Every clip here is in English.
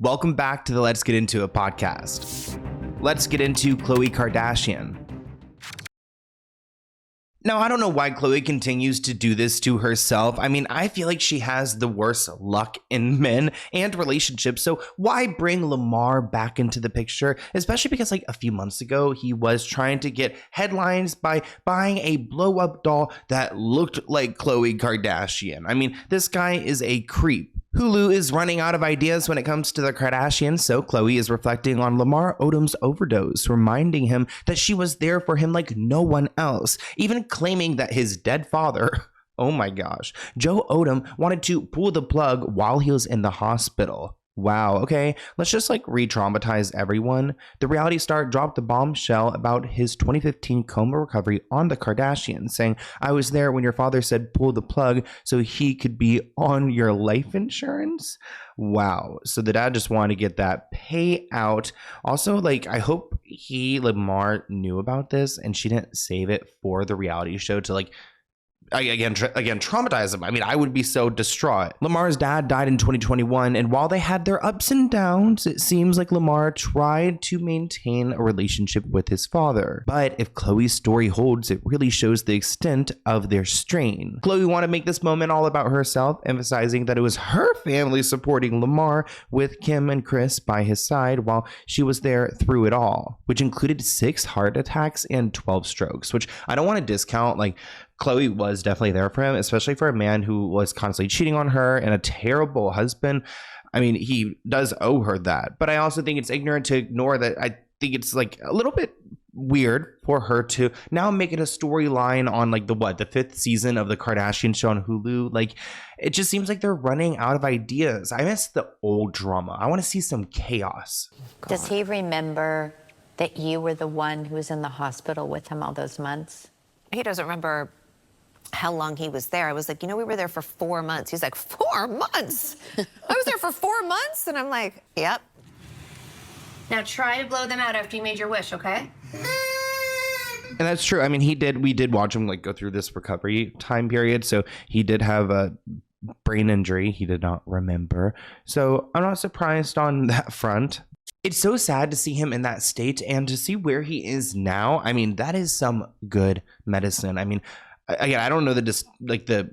Welcome back to the Let's Get Into It podcast. Let's get into Khloe Kardashian. Now, I don't know why Khloe continues to do this to herself. I mean, I feel like she has the worst luck in men and relationships. So why bring Lamar back into the picture? Especially because like a few months ago, he was trying to get headlines by buying a blow up doll that looked like Khloe Kardashian. I mean, this guy is a creep. Hulu is running out of ideas when it comes to the Kardashians, so Khloe is reflecting on Lamar Odom's overdose, reminding him that she was there for him like no one else, even claiming that his dead father, oh my gosh, Joe Odom, wanted to pull the plug while he was in the hospital. Wow, okay, let's just like re-traumatize everyone. The reality star dropped the bombshell about his 2015 coma recovery on the Kardashians, saying, "I was there when your father said pull the plug so he could be on your life insurance." Wow, so the dad just wanted to get that payout. Also, like, I hope Lamar knew about this and she didn't save it for the reality show to like, again traumatize him. I mean, I would be so distraught. Lamar's dad died in 2021, and while they had their ups and downs, it seems like Lamar tried to maintain a relationship with his father. But if Khloe's story holds, it really shows the extent of their strain. Khloe wanted to make this moment all about herself, emphasizing that it was her family supporting Lamar, with Kim and Chris by his side while she was there through it all, which included 6 heart attacks and 12 strokes, which I don't want to discount. Like, Khloe was definitely there for him, especially for a man who was constantly cheating on her and a terrible husband. I mean, he does owe her that. But I also think it's ignorant to ignore that. I think it's like a little bit weird for her to now make it a storyline on like the 5th season of the Kardashian show on Hulu. Like, it just seems like they're running out of ideas. I miss the old drama. I want to see some chaos. Does he remember that you were the one who was in the hospital with him all those months? He doesn't remember how long he was there. I was like, we were there for 4 months. He's like, 4 months? I was there for 4 months? And I'm like, yep. Now try to blow them out after you made your wish, okay? And that's true. I mean, we did watch him like go through this recovery time period. So he did have a brain injury. He did not remember. So I'm not surprised on that front. It's so sad to see him in that state and to see where he is now. I mean, that is some good medicine. I mean, again, I don't know the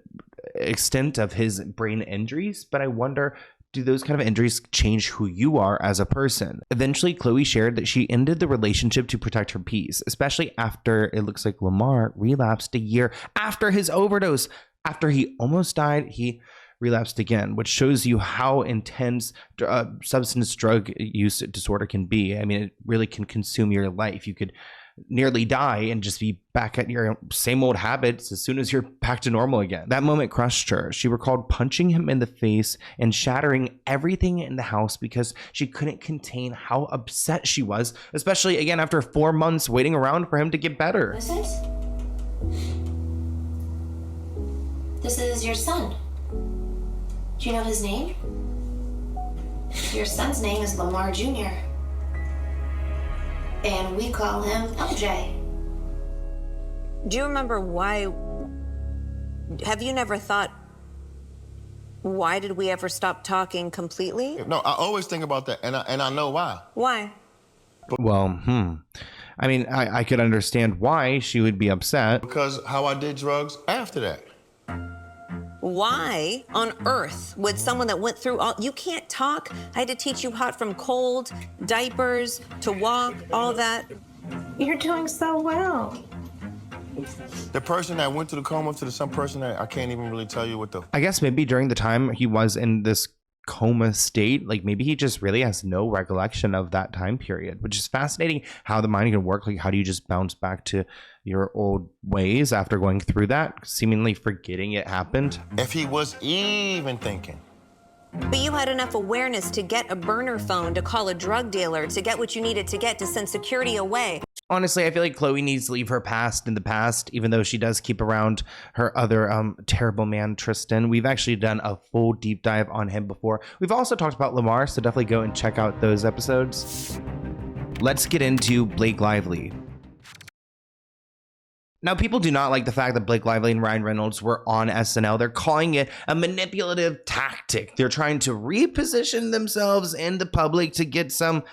extent of his brain injuries, but I wonder, do those kind of injuries change who you are as a person? Eventually, Khloe shared that she ended the relationship to protect her peace, especially after it looks like Lamar relapsed a year after his overdose. After he almost died, he relapsed again, which shows you how intense substance drug use disorder can be. I mean, it really can consume your life. You could nearly die and just be back at your same old habits as soon as you're back to normal again. That moment crushed her. She recalled punching him in the face and shattering everything in the house because she couldn't contain how upset she was, especially again after 4 months waiting around for him to get better. This is your son. Do you know his name? Your son's name is Lamar Jr. And we call him LJ. Do you remember why? Have you never thought, why did we ever stop talking completely? No, I always think about that, and I know why. Why? Well, I mean, I could understand why she would be upset. Because how I did drugs after that. Why on earth would someone that went through all, you can't talk, I had to teach you hot from cold, diapers, to walk, all that. You're doing so well. The person that went through the coma to some person that I can't even really tell you what the... I guess maybe during the time he was in this coma state, like maybe he just really has no recollection of that time period, which is fascinating how the mind can work. Like, how do you just bounce back to your old ways after going through that, seemingly forgetting it happened? If he was even thinking. But you had enough awareness to get a burner phone, to call a drug dealer, to get what you needed to get, to send security away. Honestly, I feel like Khloe needs to leave her past in the past, even though she does keep around her other terrible man, Tristan. We've actually done a full deep dive on him before. We've also talked about Lamar, so definitely go and check out those episodes. Let's get into Blake Lively. Now, people do not like the fact that Blake Lively and Ryan Reynolds were on SNL. They're calling it a manipulative tactic. They're trying to reposition themselves in the public to get some,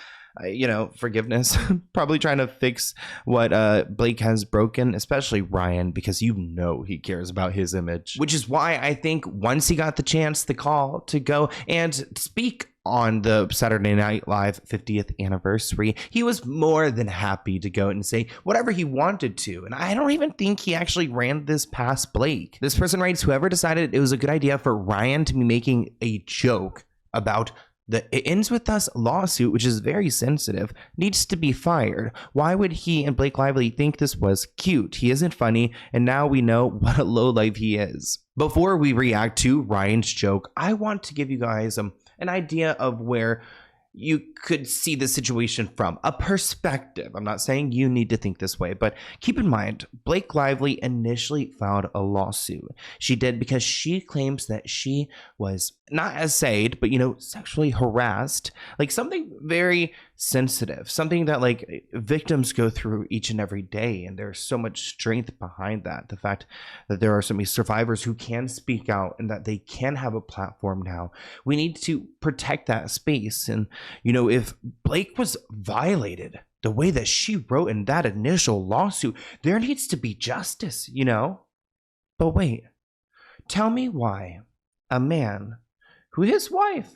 forgiveness. Probably trying to fix what Blake has broken, especially Ryan, because he cares about his image. Which is why I think once he got the call to go and speak on the Saturday Night Live 50th anniversary, he was more than happy to go and say whatever he wanted to. And I don't even think he actually ran this past Blake. This person writes, whoever decided it was a good idea for Ryan to be making a joke about the It Ends With Us lawsuit, which is very sensitive, needs to be fired. Why would he and Blake Lively think this was cute? He isn't funny, and now we know what a lowlife he is. Before we react to Ryan's joke, I want to give you guys an idea of where you could see the situation from a perspective. I'm not saying you need to think this way, but keep in mind, Blake Lively initially filed a lawsuit. She did because she claims that she was not essayed, but sexually harassed, like something very sensitive, something that like victims go through each and every day, and there's so much strength behind that. The fact that there are so many survivors who can speak out and that they can have a platform now. We need to protect that space. And if Blake was violated the way that she wrote in that initial lawsuit, there needs to be justice, But wait, tell me why a man who his wife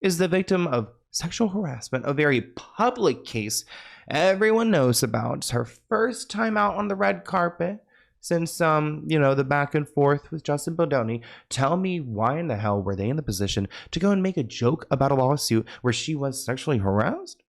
is the victim of sexual harassment, a very public case everyone knows about. It's her first time out on the red carpet since the back and forth with Justin Baldoni. Tell me why in the hell were they in the position to go and make a joke about a lawsuit where she was sexually harassed?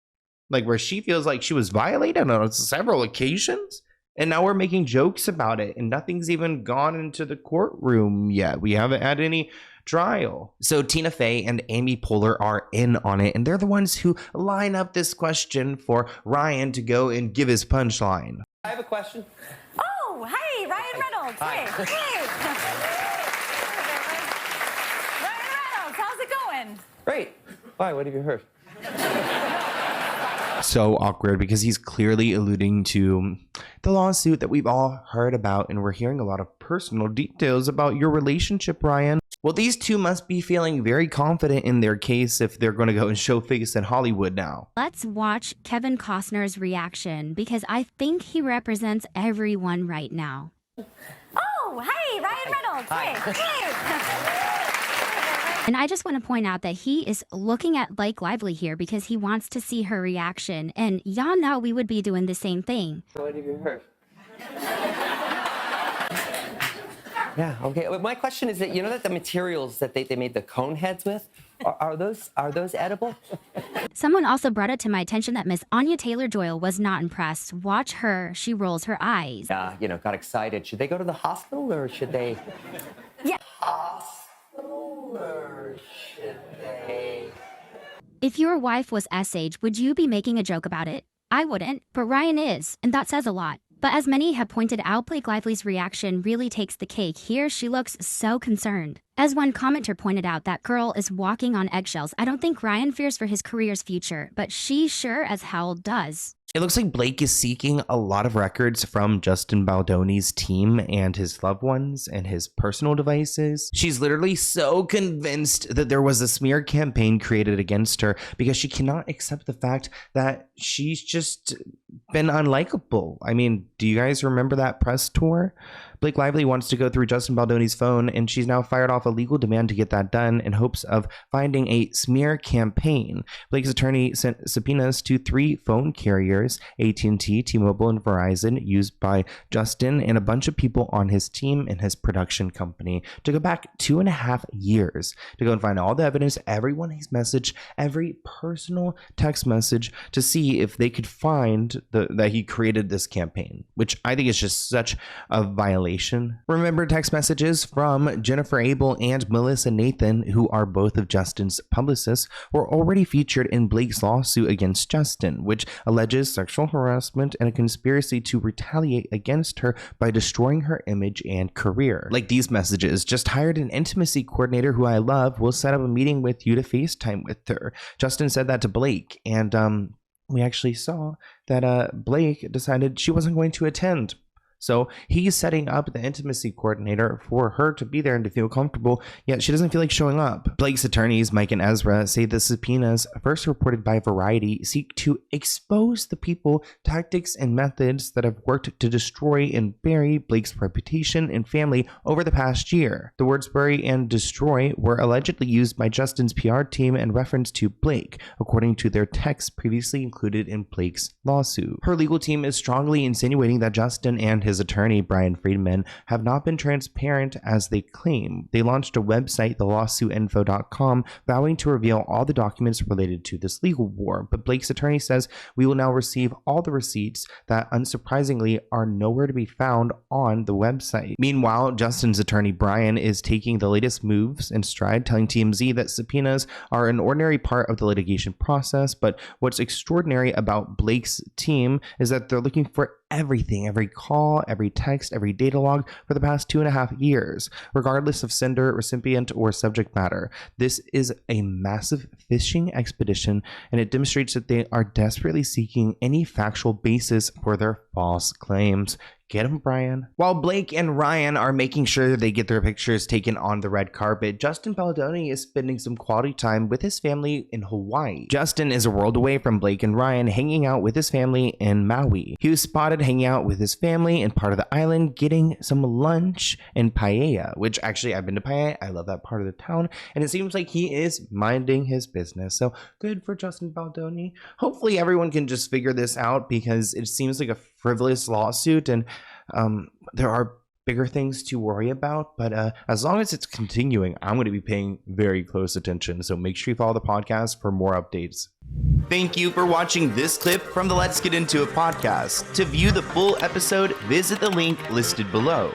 Like where she feels like she was violated on several occasions? And now we're making jokes about it, and nothing's even gone into the courtroom yet. We haven't had any trial. So Tina Fey and Amy Poehler are in on it, and they're the ones who line up this question for Ryan to go and give his punchline. I have a question. Oh, hey, Ryan Reynolds. Hi. Hey. Ryan Reynolds, how's it going? Great. Why? What have you heard? So awkward, because he's clearly alluding to the lawsuit that we've all heard about, and we're hearing a lot of personal details about your relationship, Ryan. Well, these two must be feeling very confident in their case if they're going to go and show face in Hollywood now. Let's watch Kevin Costner's reaction, because I think he represents everyone right now. Oh, hey, Ryan Reynolds. Hey. And I just want to point out that he is looking at Blake Lively here because he wants to see her reaction. And y'all know we would be doing the same thing. What have you heard? Yeah, okay. My question is that that the materials that they made the cone heads with, are those edible? Someone also brought it to my attention that Miss Anya Taylor-Joy was not impressed. Watch her. She rolls her eyes. Got excited. Should they go to the hospital or should they? Yeah. Or should they? If your wife was S-age, would you be making a joke about it? I wouldn't, but Ryan is, and that says a lot. But as many have pointed out, Blake Lively's reaction really takes the cake. Here, she looks so concerned. As one commenter pointed out, that girl is walking on eggshells. I don't think Ryan fears for his career's future, but she sure as hell does. It looks like Blake is seeking a lot of records from Justin Baldoni's team and his loved ones and his personal devices. She's literally so convinced that there was a smear campaign created against her because she cannot accept the fact that she's just been unlikable. I mean, do you guys remember that press tour? Blake Lively wants to go through Justin Baldoni's phone, and she's now fired off a legal demand to get that done in hopes of finding a smear campaign. Blake's attorney sent subpoenas to 3 phone carriers, AT&T, T-Mobile, and Verizon, used by Justin and a bunch of people on his team and his production company, to go back 2.5 years to go and find all the evidence, everyone he's messaged, every personal text message, to see if they could find that he created this campaign, which I think is just such a violation. Remember text messages from Jennifer Abel and Melissa Nathan, who are both of Justin's publicists, were already featured in Blake's lawsuit against Justin, which alleges sexual harassment and a conspiracy to retaliate against her by destroying her image and career. Like these messages: just hired an intimacy coordinator who I love, will set up a meeting with you to FaceTime with her. Justin said that to Blake, and we actually saw that Blake decided she wasn't going to attend So he's setting up the intimacy coordinator for her to be there and to feel comfortable, yet she doesn't feel like showing up. Blake's attorneys, Mike and Ezra, say the subpoenas, first reported by Variety, seek to expose the people, tactics, and methods that have worked to destroy and bury Blake's reputation and family over the past year. The words bury and destroy were allegedly used by Justin's PR team in reference to Blake, according to their texts previously included in Blake's lawsuit. Her legal team is strongly insinuating that Justin and his attorney, Brian Friedman, have not been transparent as they claim. They launched a website, thelawsuitinfo.com, vowing to reveal all the documents related to this legal war, but Blake's attorney says we will now receive all the receipts that, unsurprisingly, are nowhere to be found on the website. Meanwhile, Justin's attorney, Brian, is taking the latest moves in stride, telling TMZ that subpoenas are an ordinary part of the litigation process, but what's extraordinary about Blake's team is that they're looking for everything, every call, every text, every data log for the past 2.5 years, regardless of sender, recipient, or subject matter. This is a massive fishing expedition, and it demonstrates that they are desperately seeking any factual basis for their false claims. Get him, Brian. While Blake and Ryan are making sure they get their pictures taken on the red carpet, Justin Baldoni is spending some quality time with his family in Hawaii. Justin is a world away from Blake and Ryan, hanging out with his family in Maui. He was spotted hanging out with his family in part of the island, getting some lunch in Paia, which actually I've been to Paia. I love that part of the town, and it seems like he is minding his business. So good for Justin Baldoni. Hopefully everyone can just figure this out, because it seems like a frivolous lawsuit, and there are bigger things to worry about, but as long as it's continuing, I'm going to be paying very close attention. So make sure you follow the podcast for more updates. Thank you for watching this clip from the Let's Get Into It podcast. To view the full episode, visit the link listed below.